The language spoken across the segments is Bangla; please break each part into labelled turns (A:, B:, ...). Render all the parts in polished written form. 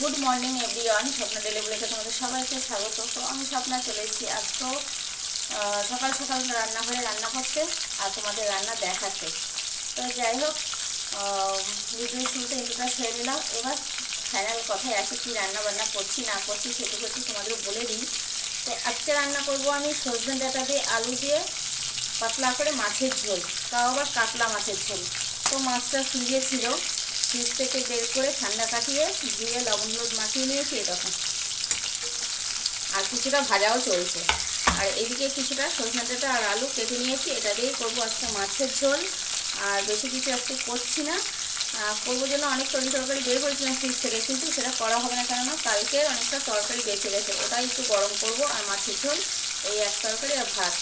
A: Good morning everyone, Swapna daily ব্লগে তোমাদের সবাইকে স্বাগত। তো আমি স্বপ্না চলে এসেছি আজ তো সকাল সকাল রান্নাঘরে রান্না করতে আর তোমাদের রান্না দেখাতে। তো যাই হোক, ভিডিও শুরুতে ইন্ট্রোটা ছেড়ে দিলাম। এবার ফাইনাল কথায় আসি, কী রান্না বান্না করছি না করছি সেটু করছি তোমাদের বলে দিই। তো আজকে রান্না করব আমি সজনে ডাঁটা দিয়ে আলু দিয়ে পাতলা করে মাছের ঝোল, তাও আবার কাতলা মাছের ঝোল। তো মাছটা ফ্রিজে ছিল, ফ্রিজ থেকে বের করে ঠান্ডা কাটিয়ে দিয়ে লবণ হলুদ মাখিয়ে নিয়েছি তখন। আর কিছুটা ভাজাও চলছে। আর এদিকে কিছুটা সজনে ডাঁটা আর আলু কেটে নিয়েছি, এটা দিয়েই করবো আজকে মাছের ঝোল। আর বেশি কিছু আজকে করছি না, করবো জন্য অনেক তরকারি বের করেছিলাম ফ্রিজ থেকে, কিন্তু সেটা করা হবে না, কেননা কালকের অনেকটা তরকারি বেঁচে গেছে, ওটাই একটু গরম করবো। আর মাছের ঝোল এই এক তরকারি আর ভাত।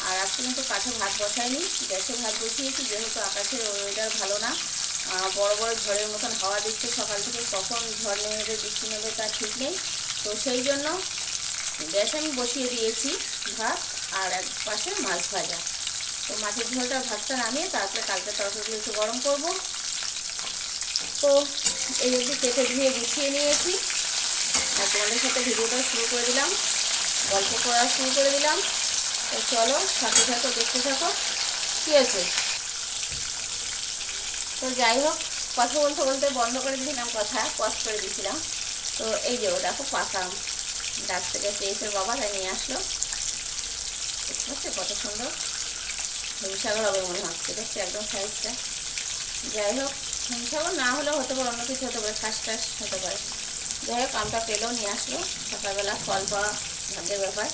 A: আর আজকে কিন্তু কাঠে ভাত বসাইনি, গ্যাসে ভাত বসিয়েছি, যেহেতু আকাশের ওয়েদার ভালো না, বড় বড় ঝড়ের মতন হাওয়া দিচ্ছে সকাল থেকে, কখন ঝড় নেমে বৃষ্টি নেবে তার ঠিক নেই। তো সেই জন্য গ্যাসে আমি বসিয়ে দিয়েছি ভাত, আর এক পাশে মাছ ভাজা। তো মাছের ঝোলটা ভাতটা নামিয়ে তারপরে কালকে তরকারিগুলো একটু গরম করব। তো এই অবধি কেটে ধুয়ে গুছিয়ে নিয়েছি, আর তোমাদের সাথে ভিডিওটা শুরু করে দিলাম, গল্প করা শুরু করে দিলাম। তো চলো সাথে সাথে দেখতে থাকো কী আছে। তো যাই হোক, কথা বলতে বলতে বন্ধ করে দিয়েছিলাম, কথা পজ করে দিয়েছিলাম। তো এই যে দেখো পাকা আম, গাছ থেকে পেয়েছে বাবা, তাই নিয়ে আসলো। দেখতে পাচ্ছে কত সুন্দর, হিমসাগর হবে মনে হচ্ছে, দেখছি একদম সাইজটা। যাই হোক, হিমসাগর না হলেও হতে পারে, অন্য কিছু হতে পারে, খাস টাস হতে পারে। যাই হোক, আমটা পেলেও নিয়ে আসলো সকালবেলা, ফল পাওয়া ভাগ্যের ব্যাপার।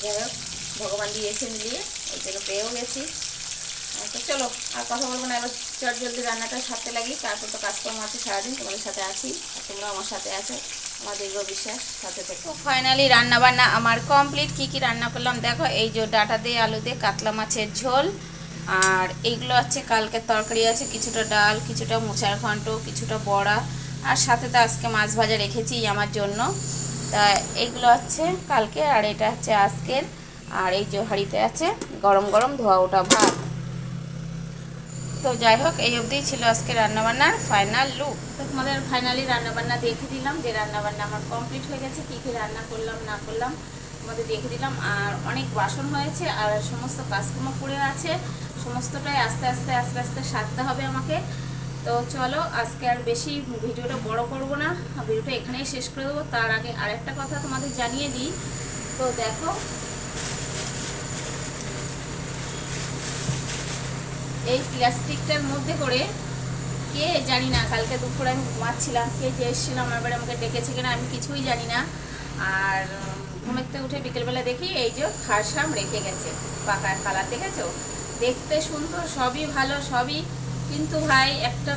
A: যাই হোক, ভগবান দিয়েছে মিলিয়ে, ওই জন্য পেয়েও গেছি। তো চলো আর কথা বলবো না, এবার চট জলদি রান্নাটা সারতে লাগি, তারপর তো কাজকর্ম আছে সারাদিন, তোমাদের সাথে আছি আর তোমরা আমার সাথে আছো, আমার দীর্ঘ বিশ্বাস সাথে থেকে। তো ফাইনালি রান্না বান্না আমার কমপ্লিট। কি কি রান্না করলাম দেখো, এই যে ডাঁটা দিয়ে আলু দিয়ে কাতলা মাছের ঝোল, আর এইগুলো হচ্ছে কালকের তরকারি আছে, কিছুটা ডাল, কিছুটা মোচার ঘন্ট, কিছুটা বড়া, আর সাথে তো আজকে মাছ ভাজা রেখেছি আমার জন্য। তা এইগুলো হচ্ছে কালকে, আর এটা হচ্ছে আজকের। আর এই যে হাঁড়িতে আছে গরম গরম ধোয়া ওঠা ভাত। তো যাই হোক, এই অবধিই ছিল আজকে রান্নাবান্নার ফাইনাল লুক। তো তোমাদের ফাইনালি রান্নাবান্না দেখে দিলাম, যে রান্নাবান্না আমার কমপ্লিট হয়ে গেছে, কী কী রান্না করলাম না করলাম তোমাদের দেখে দিলাম। আর অনেক বাসন হয়েছে, আর সমস্ত কাজকর্ম পড়ে আছে, সমস্তটাই আস্তে আস্তে আস্তে আস্তে সারতে হবে আমাকে। তো চলো আজকে আর বেশি ভিডিওটা বড় করব না, ভিডিওটা এখানেই শেষ করে দেবো। তার আগে আরেকটা কথা তোমাদের জানিয়ে দিই। তো দেখো, এই প্লাস্টিকটার মধ্যে করে কে জানি না, কালকে দুপুরে আমি ঘুমাচ্ছিলাম, কে যে এসেছিলাম আমার বাড়ি, আমাকে ডেকেছে কিনা আমি কিছুই জানি না। আর ঘুমের থেকে উঠে বিকেলবেলা দেখি এই যে খারসাম রেখে গেছে, পাকা কালার, দেখেছো? দেখতে সুন্দর, সবই ভালো সবই, কিন্তু ভাই একটা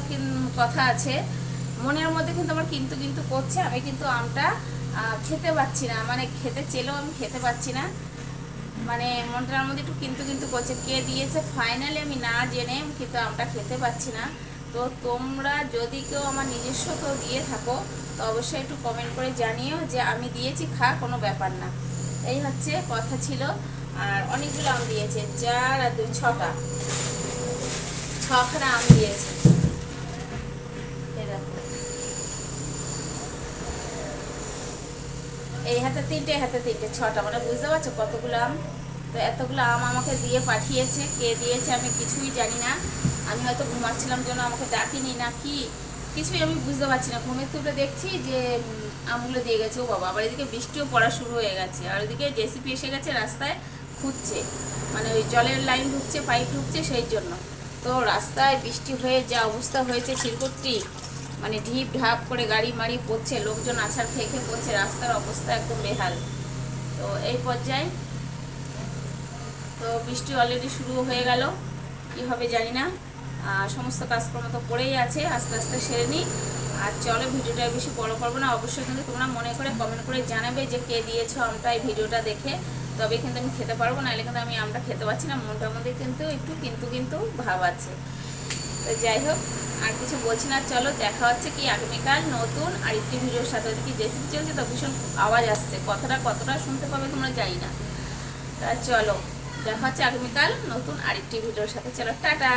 A: কথা আছে মনের মধ্যে, কিন্তু আমার কিন্তু কিন্তু করছে। আমি কিন্তু আমটা খেতে পাচ্ছি না, মানে খেতে চেলেও আমি খেতে পাচ্ছি না, মানে মনটার মধ্যে একটু কিন্তু কিন্তু করছে। কে দিয়েছে ফাইনালি আমি না জেনে কিন্তু আমটা খেতে পাচ্ছি না। তো তোমরা যদি কেউ আমার নিজস্ব কেউ দিয়ে থাকো, তো অবশ্যই একটু কমেন্ট করে জানিও যে আমি দিয়েছি, খা, কোনো ব্যাপার না। এই হচ্ছে কথা ছিল। আর অনেকগুলো আম দিয়েছে, 4 আর 2 6টা, 6খানা আম দিয়েছে। এই হাতে 3টে, হাতে 3টে, 6টা, মানে বুঝতে পারছো কতগুলো আম। তো এতগুলো আম আমাকে দিয়ে পাঠিয়েছে, কে দিয়েছে আমি কিছুই জানি না। আমি হয়তো ঘুমাচ্ছিলাম জন্য আমাকে ডাকিনি না কি, কিছুই আমি বুঝতে পারছি না। ঘুমের তুলে দেখছি যে আমগুলো দিয়ে গেছে। ও বাবা, আবার এদিকে বৃষ্টিও পড়া শুরু হয়ে গেছে, আর ওইদিকে জেসিপি এসে গেছে রাস্তায়, খুঁজছে, মানে ওই জলের লাইন ঢুকছে, পাইপ ঢুকছে, সেই জন্য। তো রাস্তায় বৃষ্টি হয়ে যা অবস্থা হয়েছে শিলকুটি, মানে ঢিপ ঢাপ করে গাড়ি মাড়ি পড়ছে, লোকজন আছাড় খেয়ে খেয়ে পড়ছে, রাস্তার অবস্থা একদম বেহাল। তো এই পর্যায়ে তো বৃষ্টি অলরেডি শুরু হয়ে গেল, কী হবে জানি না। সমস্ত কাজকর্ম তো পড়েই আছে, আস্তে আস্তে সেরে নিই। আর চলো ভিডিওটা বেশি বড় করবো না, অবশ্যই কিন্তু তোমরা মনে করে কমেন্ট করে জানাবে যে কে দিয়েছো আমটা এই ভিডিওটা দেখে, তবে কিন্তু আমি খেতে পারবো, নাহলে কিন্তু আমি আমটা খেতে পারছি না, মনটার মধ্যে কিন্তু একটু কিন্তু কিন্তু ভাব আছে। তো যাই হোক, আর কিছু বলছি না, চলো দেখা হচ্ছে কি আগামীকাল নতুন আরেকটি ভিডিওর সাথে। ওদিকে জেসিপি চলছে তো ভীষণ আওয়াজ আসছে, কথাটা কতটা শুনতে পাবে তোমরা জানি না। তা চলো দেখা হচ্ছে আগামীকাল নতুন আরেকটি ভিডিওর সাথে, চলো টাটা।